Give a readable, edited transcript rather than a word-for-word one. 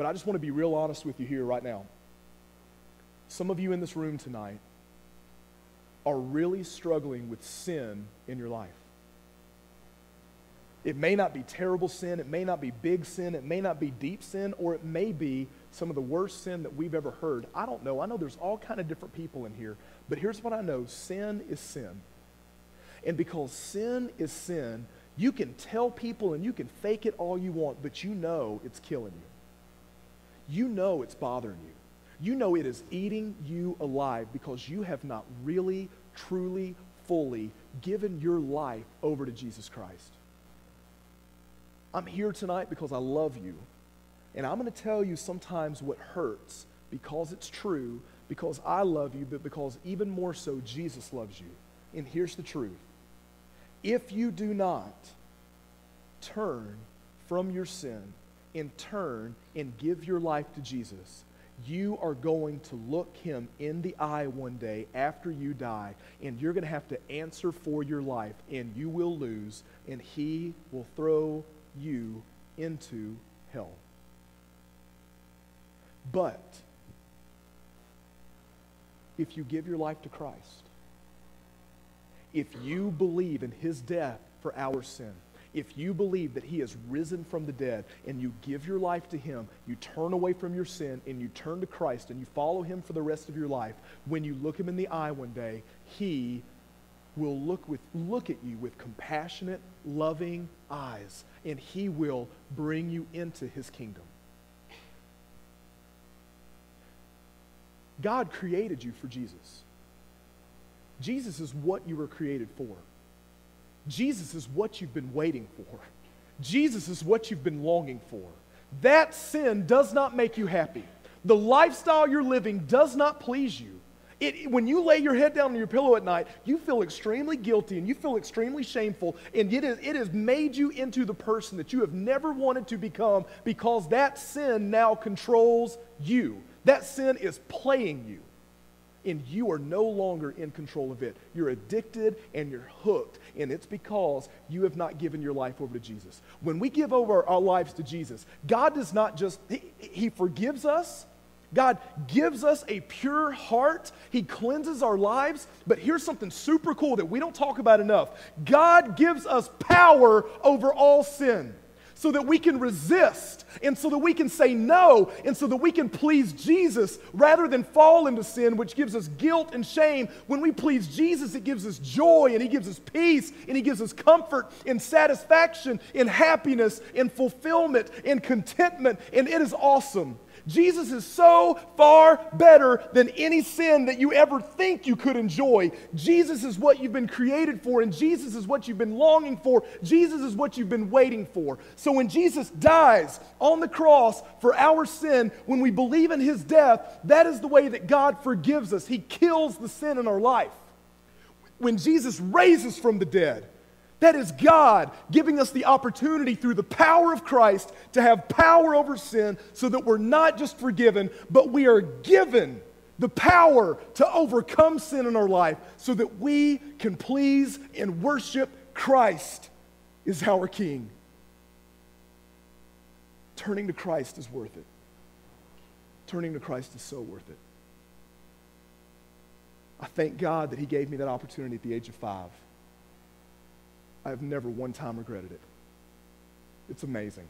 But I just want to be real honest with you here right now. Some of you in this room tonight are really struggling with sin in your life. It may not be terrible sin, it may not be big sin, it may not be deep sin, or it may be some of the worst sin that we've ever heard. I don't know. I know there's all kind of different people in here, but here's what I know. Sin is sin. And because sin is sin, you can tell people and you can fake it all you want, but you know it's killing you. You know it's bothering you. You know it is eating you alive because you have not really, truly, fully given your life over to Jesus Christ. I'm here tonight because I love you. And I'm going to tell you sometimes what hurts because it's true, because I love you, but because even more so, Jesus loves you. And here's the truth. If you do not turn from your sin and turn and give your life to Jesus, you are going to look him in the eye one day after you die, and you're going to have to answer for your life, and you will lose, and he will throw you into hell. But if you give your life to Christ, if you believe in his death for our sin, if you believe that he has risen from the dead and you give your life to him, you turn away from your sin and you turn to Christ and you follow him for the rest of your life, when you look him in the eye one day, he will look at you with compassionate, loving eyes, and he will bring you into his kingdom. God created you for Jesus. Jesus is what you were created for. Jesus is what you've been waiting for. Jesus is what you've been longing for. That sin does not make you happy. The lifestyle you're living does not please you. When you lay your head down on your pillow at night, you feel extremely guilty and you feel extremely shameful, and it has made you into the person that you have never wanted to become because that sin now controls you. That sin is playing you, and you are no longer in control of it. You're addicted and you're hooked, and it's because you have not given your life over to Jesus. When we give over our lives to Jesus, God does not just, he forgives us. God gives us a pure heart. He cleanses our lives. But here's something super cool that we don't talk about enough. God gives us power over all sin so that we can resist and so that we can say no and so that we can please Jesus rather than fall into sin, which gives us guilt and shame. When we please Jesus, it gives us joy and he gives us peace and he gives us comfort and satisfaction and happiness and fulfillment and contentment, and it is awesome. Jesus is so far better than any sin that you ever think you could enjoy. Jesus is what you've been created for, and Jesus is what you've been longing for. Jesus is what you've been waiting for. So when Jesus dies on the cross for our sin, when we believe in his death, that is the way that God forgives us. He kills the sin in our life. When Jesus raises from the dead, that is God giving us the opportunity through the power of Christ to have power over sin so that we're not just forgiven, but we are given the power to overcome sin in our life so that we can please and worship Christ as our King. Turning to Christ is worth it. Turning to Christ is so worth it. I thank God that he gave me that opportunity at the age of 5. I have never one time regretted it. It's amazing.